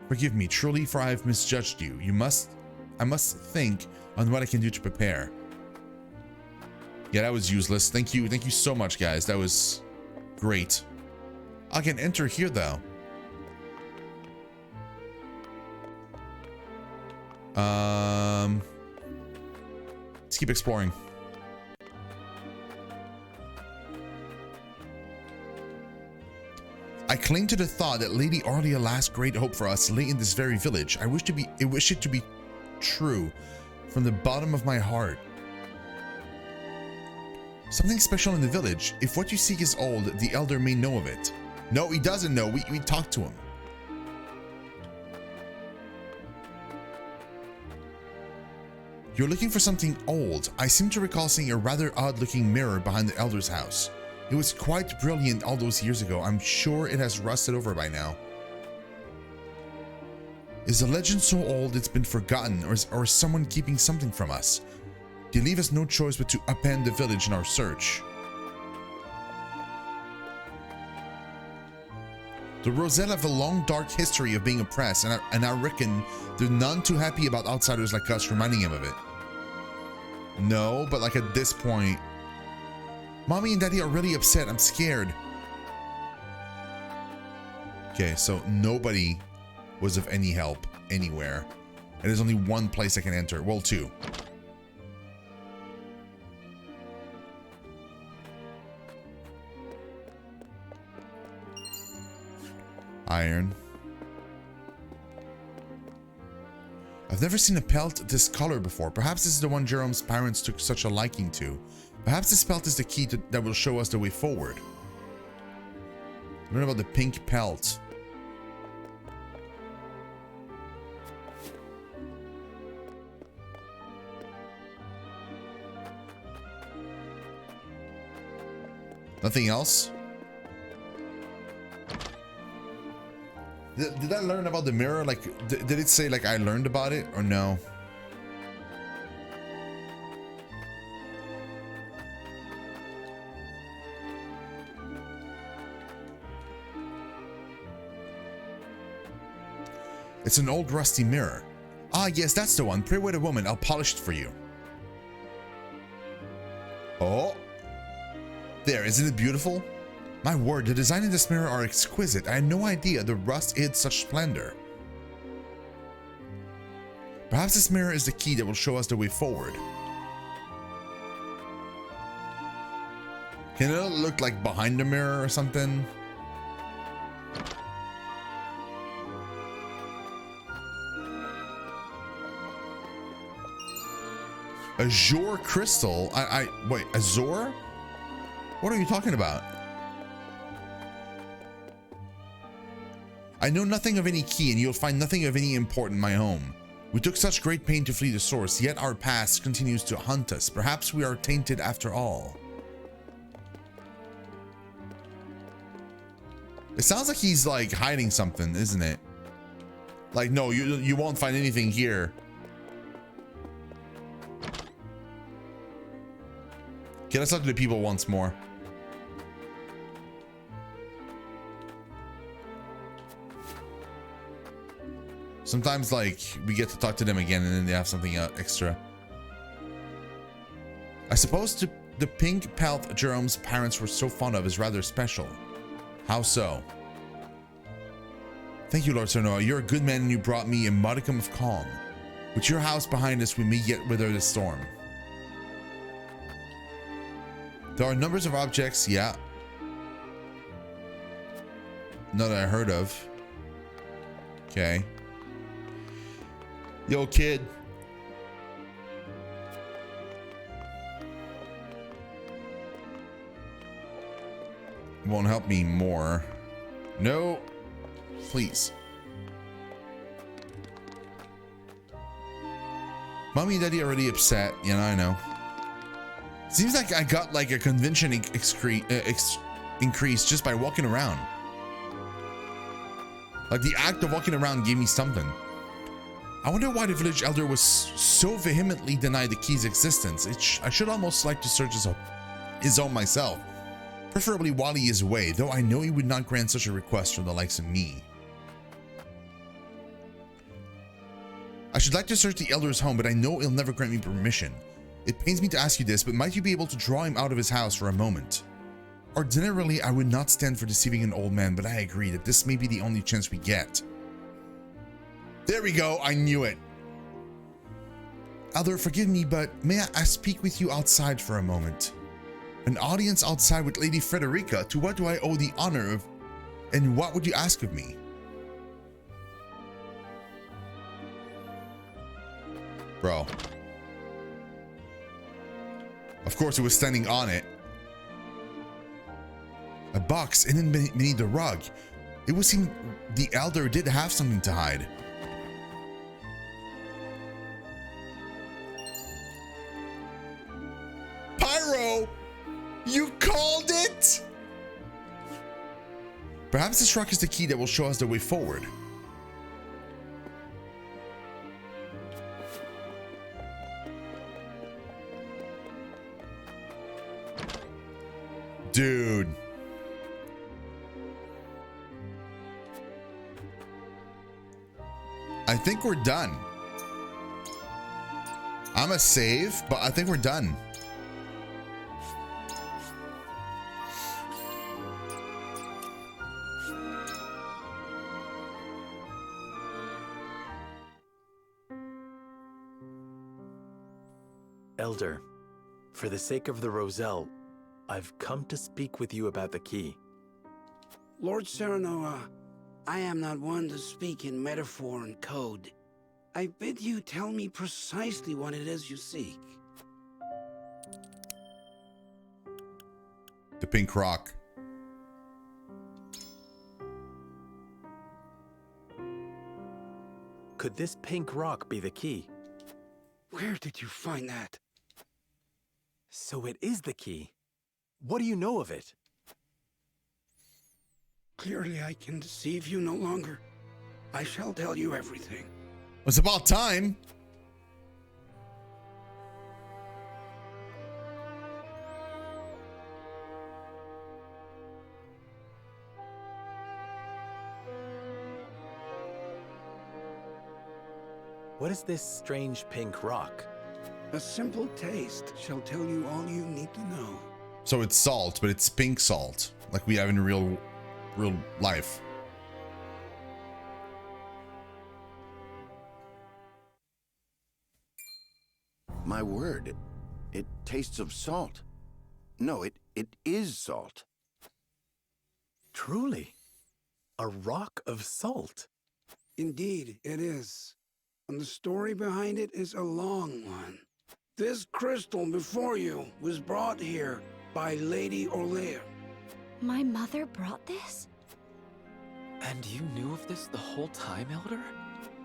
Forgive me, truly, for I have misjudged you. I must think on what I can do to prepare. Yeah, that was useless. Thank you so much, guys. That was great. I can enter here, though. Let's keep exploring. I cling to the thought that Lady Arlia, last great hope for us, lay in this very village. I wish it to be true from the bottom of my heart. Something special in the village. If what you seek is old, the elder may know of it. No, he doesn't know. We talked to him. You're looking for something old. I seem to recall seeing a rather odd-looking mirror behind the elder's house. It was quite brilliant all those years ago. I'm sure it has rusted over by now. Is the legend so old it's been forgotten, or is someone keeping something from us? They leave us no choice but to upend the village in our search. The Roselle have a long, dark history of being oppressed, and I reckon they're none too happy about outsiders like us reminding him of it. No, but like at this point, Mommy and Daddy are really upset. I'm scared. Okay, so nobody was of any help anywhere. And there's only one place I can enter. Well, two. Iron. I've never seen a pelt this color before. Perhaps this is the one Jerome's parents took such a liking to. Perhaps this pelt is the key that will show us the way forward. Learn about the pink pelt. Nothing else? Did I learn about the mirror? Like, did it say like I learned about it or no? It's an old rusty mirror. Ah, yes, that's the one. Pray with a woman. I'll polish it for you. Oh. There, isn't it beautiful? My word, the design in this mirror are exquisite. I had no idea the rust hid such splendor. Perhaps this mirror is the key that will show us the way forward. Can it look like behind the mirror or something? Azure crystal? Wait, Azure? What are you talking about? I know nothing of any key, and you'll find nothing of any import in my home. We took such great pain to flee the source, yet our past continues to haunt us. Perhaps we are tainted after all. It sounds like he's like hiding something, isn't it? Like, no, you won't find anything here. Okay, let's talk to the people once more. Sometimes, like, we get to talk to them again and then they have something extra. I suppose the pink pelt Jerome's parents were so fond of is rather special. How so? Thank you, Lord Sonoa. You're a good man and you brought me a modicum of calm. With your house behind us, we may yet weather the storm. There are numbers of objects, yeah. None that I heard of. Okay. Yo, kid. Won't help me more. No. Please. Mommy and Daddy are already upset. Yeah, I know. Seems like I got like a convention increase just by walking around. Like the act of walking around gave me something. I wonder why the village elder was so vehemently denied the key's existence. I should almost like to search his own myself. Preferably while he is away, though I know he would not grant such a request from the likes of me. I should like to search the Elder's home, but I know he'll never grant me permission. It pains me to ask you this, but might you be able to draw him out of his house for a moment? Ordinarily, I would not stand for deceiving an old man, but I agree that this may be the only chance we get. There we go, I knew it. Elder, forgive me, but may I speak with you outside for a moment? An audience outside with Lady Frederica, to what do I owe the honor of, and what would you ask of me? Bro. Of course, it was standing on it. A box hidden beneath the rug. It would seem the Elder did have something to hide. Pyro! You called it? Perhaps this rock is the key that will show us the way forward. Dude. I think we're done. I'm a save, but I think we're done. Elder, for the sake of the Roselle, I've come to speak with you about the key. Lord Serenoa, I am not one to speak in metaphor and code. I bid you tell me precisely what it is you seek. The pink rock. Could this pink rock be the key? Where did you find that? So it is the key. What do you know of it? Clearly I can deceive you no longer. I shall tell you everything. It's about time. What is this strange pink rock? A simple taste shall tell you all you need to know. So it's salt, but it's pink salt, like we have in real life. My word, it tastes of salt. No, it is salt. Truly, a rock of salt. Indeed, it is. And the story behind it is a long one. This crystal before you was brought here by Lady Orlea. My mother brought this? And you knew of this the whole time, Elder?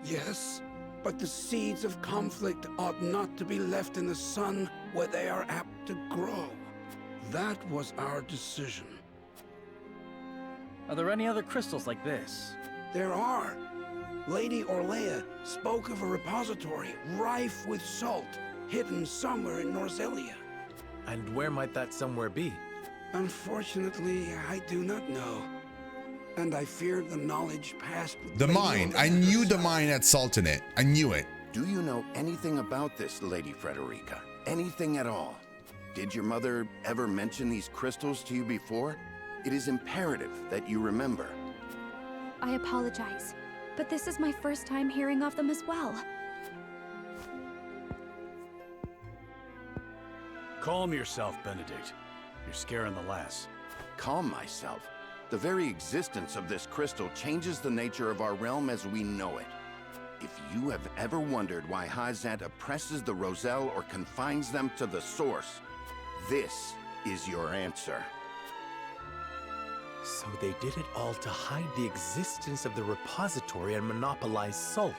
Yes, but the seeds of conflict ought not to be left in the sun where they are apt to grow. That was our decision. Are there any other crystals like this? There are. Lady Orlea spoke of a repository rife with salt, hidden somewhere in Norzelia. And where might that somewhere be? Unfortunately, I do not know. And I fear the knowledge passed with The Lady mine. Orlea I knew the herself. mine had salt in it. I knew it. Do you know anything about this, Lady Frederica? Anything at all? Did your mother ever mention these crystals to you before? It is imperative that you remember. I apologize, but this is my first time hearing of them as well. Calm yourself, Benedict. You're scaring the lass. Calm myself. The very existence of this crystal changes the nature of our realm as we know it. If you have ever wondered why Hazat oppresses the Roselle or confines them to the source, this is your answer. So they did it all to hide the existence of the repository and monopolize salt.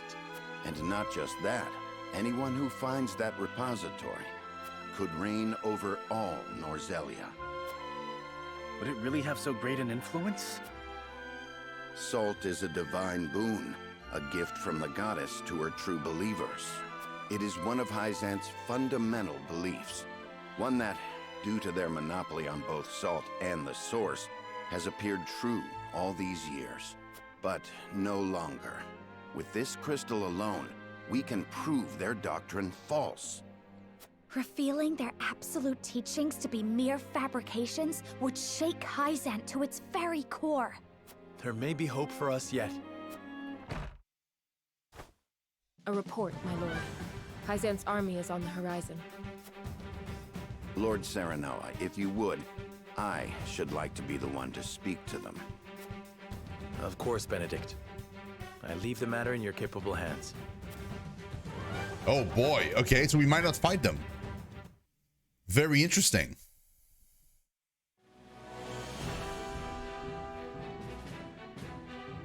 And not just that, anyone who finds that repository could reign over all Norzelia. Would it really have so great an influence? Salt is a divine boon, a gift from the goddess to her true believers. It is one of Hyzant's fundamental beliefs, one that, due to their monopoly on both salt and the source, has appeared true all these years. But no longer. With this crystal alone, we can prove their doctrine false. Revealing their absolute teachings to be mere fabrications would shake Hyzant to its very core. There may be hope for us yet. A report, my lord. Hyzant's army is on the horizon. Lord Serenoa, if you would, I should like to be the one to speak to them. Of course, Benedict. I leave the matter in your capable hands. Oh boy. Okay, so we might not fight them. Very interesting.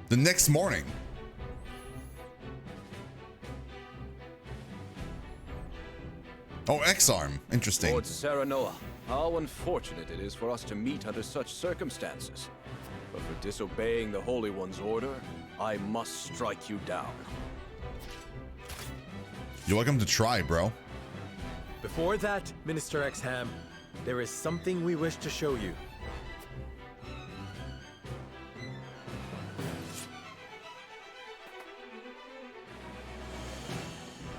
The next morning. Oh, X-Arm. Interesting. Lord Serenoa, how unfortunate it is for us to meet under such circumstances. But for disobeying the Holy One's order, I must strike you down. You're welcome to try, bro. Before that, Minister Exham, there is something we wish to show you.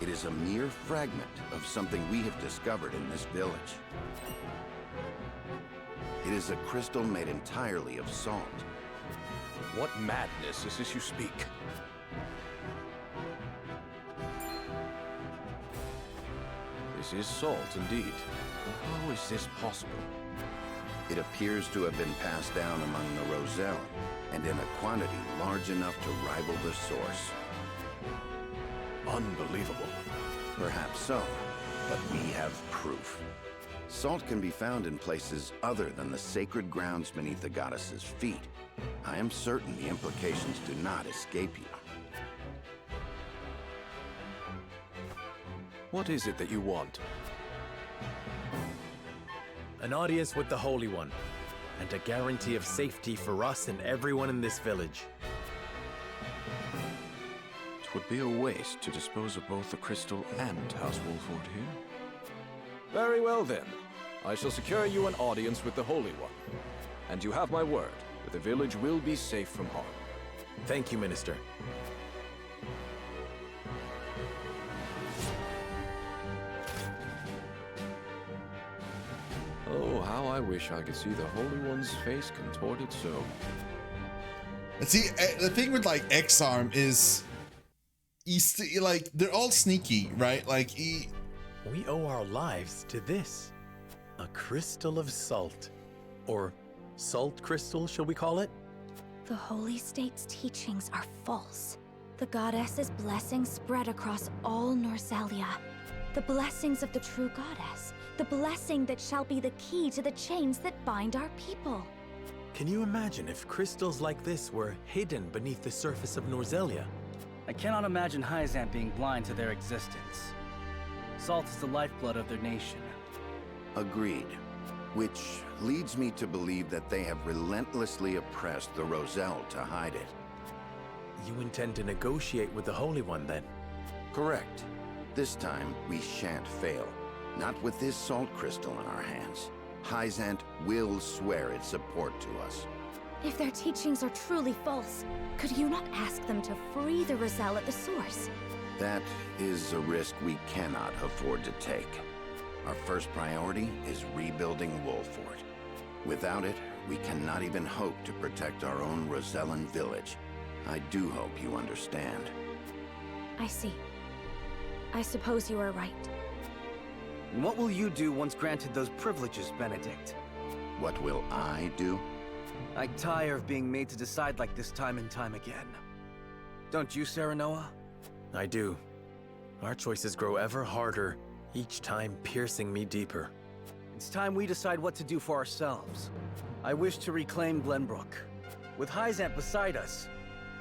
It is a mere fragment of something we have discovered in this village. It is a crystal made entirely of salt. What madness is this you speak? This is salt, indeed. How is this possible? It appears to have been passed down among the Roselle, and in a quantity large enough to rival the source. Unbelievable. Perhaps so, but we have proof. Salt can be found in places other than the sacred grounds beneath the goddess's feet. I am certain the implications do not escape you. What is it that you want? An audience with the Holy One, and a guarantee of safety for us and everyone in this village. It would be a waste to dispose of both the crystal and House Wolford here. Very well then. I shall secure you an audience with the Holy One. And you have my word that the village will be safe from harm. Thank you, Minister. Oh, how I wish I could see the Holy One's face contorted so. And see, the thing with like X-Arm is, like they're all sneaky, right? Like We owe our lives to this. A crystal of salt. Or salt crystal, shall we call it? The Holy State's teachings are false. The goddess's blessings spread across all Norzelia. The blessings of the true goddess. The blessing that shall be the key to the chains that bind our people. Can you imagine if crystals like this were hidden beneath the surface of Norzelia? I cannot imagine Hyzant being blind to their existence. Salt is the lifeblood of their nation. Agreed. Which leads me to believe that they have relentlessly oppressed the Roselle to hide it. You intend to negotiate with the Holy One, then? Correct. This time, we shan't fail. Not with this salt crystal in our hands. Hyzant will swear its support to us. If their teachings are truly false, could you not ask them to free the Roselle at the source? That is a risk we cannot afford to take. Our first priority is rebuilding Wolford. Without it, we cannot even hope to protect our own Rosellan village. I do hope you understand. I see. I suppose you are right. And what will you do once granted those privileges, Benedict? What will I do? I tire of being made to decide like this time and time again. Don't you, Serenoa? I do. Our choices grow ever harder, each time piercing me deeper. It's time we decide what to do for ourselves. I wish to reclaim Glenbrook. With Hyzant beside us,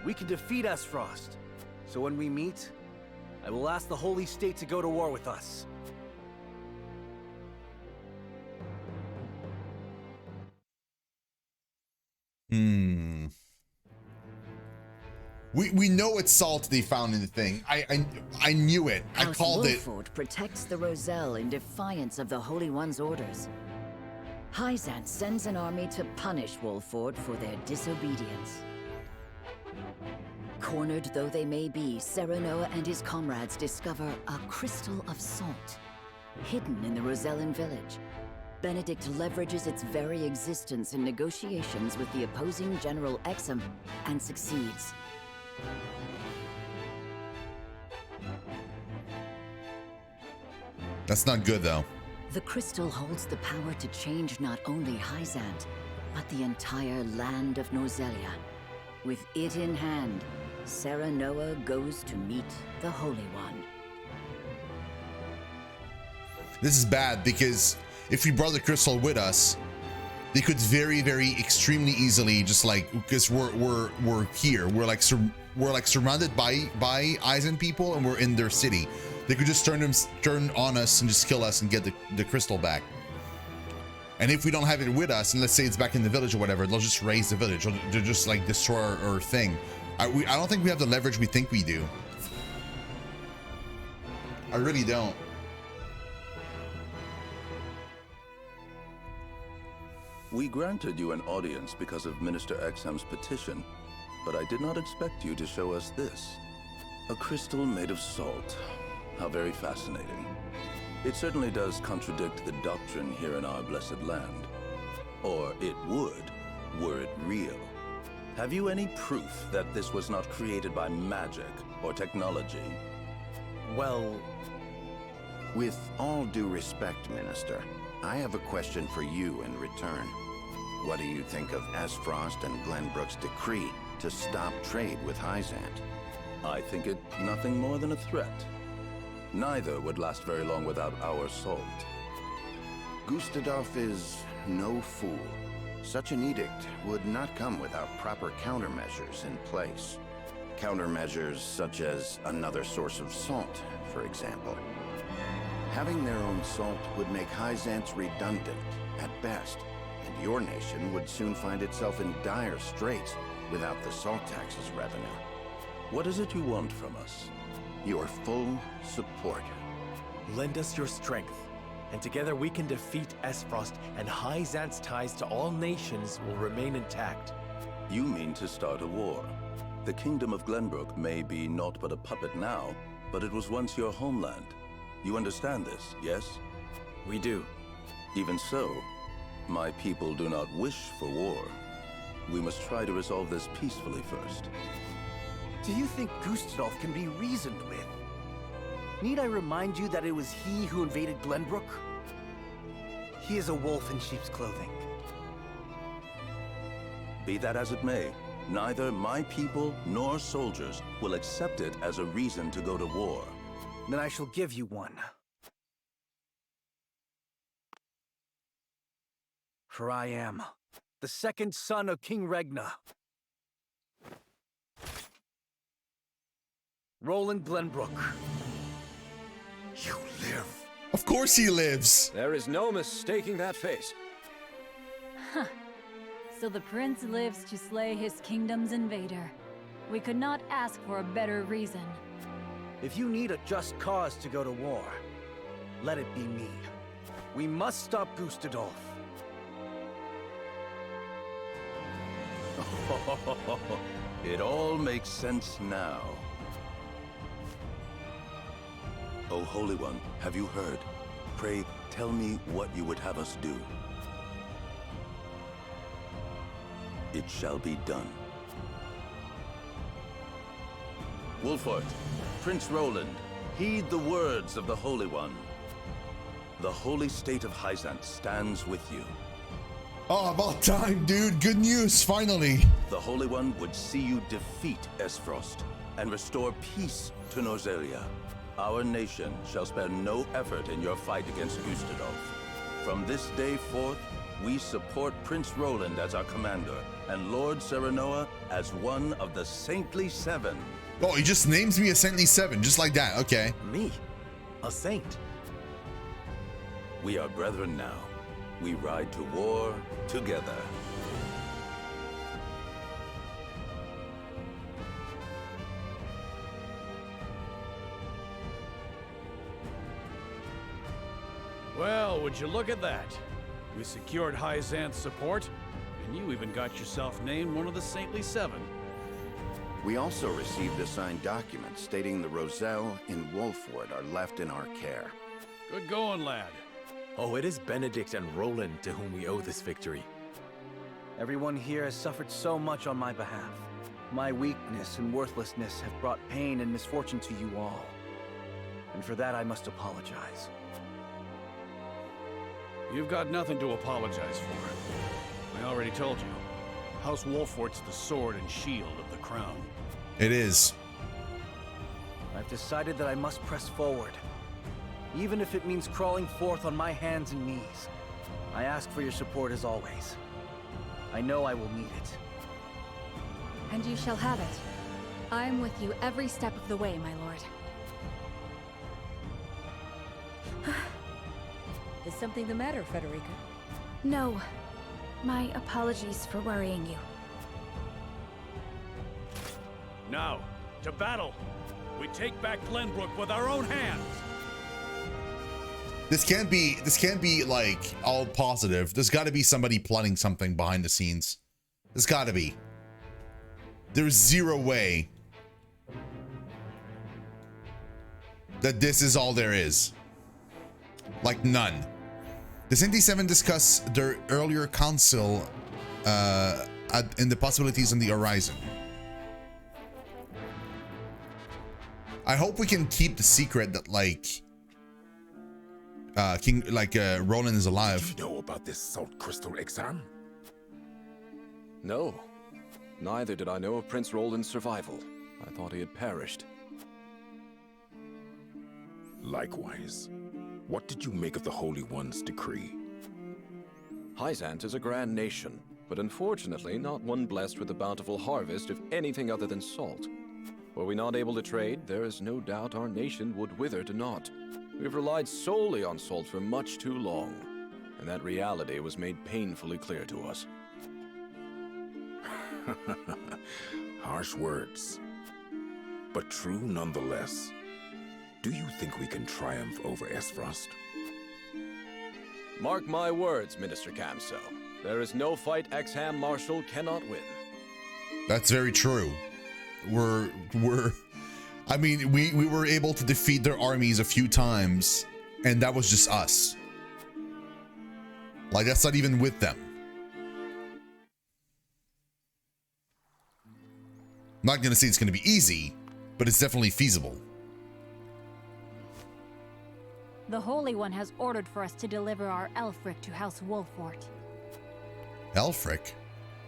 we can defeat Esfrost. So when we meet, I will ask the Holy State to go to war with us. We know it's salt they found in the thing. I knew it. I called it. Wolford protects the Roselle in defiance of the Holy One's orders. Hyzant sends an army to punish Wolford for their disobedience. Cornered though they may be, Serenoa and his comrades discover a crystal of salt, hidden in the Rosellan village. Benedict leverages its very existence in negotiations with the opposing General Exum and succeeds. That's not good, though. The crystal holds the power to change not only Hyzant, but the entire land of Norzelia. With it in hand, Serenoa goes to meet the Holy One. This is bad because if we brought the crystal with us, they could very, very extremely easily just like, because we're here, we're like surrounded by Eisen people, and we're in their city. They could just turn on us and just kill us and get the crystal back. And if we don't have it with us, and let's say it's back in the village or whatever, they'll just raise the village. They'll just like destroy our thing. I don't think we have the leverage we think we do. I really don't. We granted you an audience because of Minister Exham's petition, but I did not expect you to show us this. A crystal made of salt. How very fascinating. It certainly does contradict the doctrine here in our blessed land. Or it would, were it real. Have you any proof that this was not created by magic or technology? Well, with all due respect, Minister, I have a question for you in return. What do you think of Asfrost and Glenbrook's decree to stop trade with Hyzant? I think it nothing more than a threat. Neither would last very long without our salt. Gustadolf is no fool. Such an edict would not come without proper countermeasures in place. Countermeasures such as another source of salt, for example. Having their own salt would make Hyzant's redundant, at best, and your nation would soon find itself in dire straits without the salt tax's revenue. What is it you want from us? Your full support. lend us your strength, and together we can defeat Esfrost, and Hyzant's ties to all nations will remain intact. You mean to start a war? The kingdom of Glenbrook may be naught but a puppet now, but it was once your homeland. You understand this, yes? We do. Even so, my people do not wish for war. We must try to resolve this peacefully first. Do you think Gustadolf can be reasoned with? Need I remind you that it was he who invaded Glenbrook? He is a wolf in sheep's clothing. Be that as it may, neither my people nor soldiers will accept it as a reason to go to war. Then I shall give you one. For I am the second son of King Regna. Roland Glenbrook. You live. Of course he lives. There is no mistaking that face. Huh. So the prince lives to slay his kingdom's invader. We could not ask for a better reason. If you need a just cause to go to war, let it be me. We must stop Gustadolf. It all makes sense now. O Holy One, have you heard? Pray, tell me what you would have us do. It shall be done. Wolfort, Prince Roland, heed the words of the Holy One. The holy state of Hyzant stands with you. Oh, about time, dude. Good news, finally. The Holy One would see you defeat Esfrost and restore peace to Norzelia. Our nation shall spare no effort in your fight against Gustadolf. From this day forth, we support Prince Roland as our commander and Lord Serenoa as one of the Saintly Seven. Oh, he just names me a Saintly Seven, just like that. Okay. Me? A saint? We are brethren now. We ride to war together. Well, would you look at that? We secured Hyzant's support, and you even got yourself named one of the Saintly Seven. We also received a signed document stating the Roselle in Wolford are left in our care. Good going, lad. Oh, it is Benedict and Roland to whom we owe this victory. Everyone here has suffered so much on my behalf. My weakness and worthlessness have brought pain and misfortune to you all. And for that I must apologize. You've got nothing to apologize for. I already told you. House Wolfort's the sword and shield of the crown. It is. I've decided that I must press forward. Even if it means crawling forth on my hands and knees. I ask for your support as always. I know I will need it. And you shall have it. I'm with you every step of the way, my lord. Is something the matter, Frederica? No. My apologies for worrying you. Now, to battle! We take back Glenbrook with our own hands! This can't be like all positive. There's got to be somebody plotting something behind the scenes. There's got to be. There's zero way that this is all there is. Like none. The ShinoSeven discuss their earlier council in the possibilities on the horizon. I hope we can keep the secret that Roland is alive. Did you know about this salt crystal exam? No. Neither did I know of Prince Roland's survival. I thought he had perished. Likewise. What did you make of the Holy One's decree? Hyzant is a grand nation, but unfortunately not one blessed with a bountiful harvest of anything other than salt. Were we not able to trade, there is no doubt our nation would wither to naught. We've relied solely on salt for much too long, and that reality was made painfully clear to us. Harsh words, but true nonetheless. Do you think we can triumph over Esfrost? Mark my words, Minister Camso. There is no fight Exham Marshal cannot win. That's very true. I mean, we were able to defeat their armies a few times, and that was just us. Like, that's not even with them. I'm not gonna say it's gonna be easy, but it's definitely feasible. The Holy One has ordered for us to deliver our Elfric to House Wolfort. Elfric?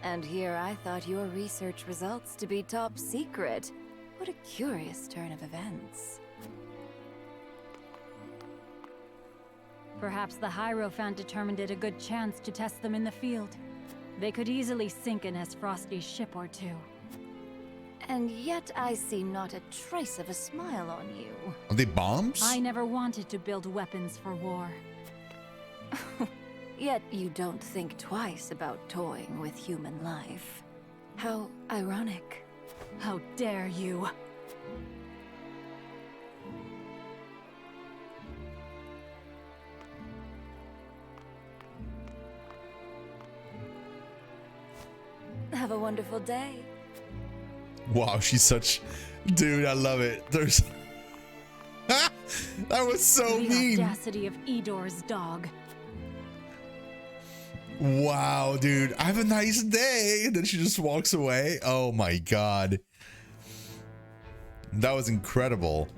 And here I thought your research results to be top secret. What a curious turn of events. Perhaps the Hierophant determined it a good chance to test them in the field. They could easily sink an Esfrosti's ship or two. And yet I see not a trace of a smile on you. Are they bombs? I never wanted to build weapons for war. Yet you don't think twice about toying with human life. How ironic. How dare you! Have a wonderful day. Wow, she's such... Dude, I love it. There's... That was so mean. The audacity of Edor's dog. Wow, dude. Have a nice day. And then she just walks away. Oh my god. That was incredible.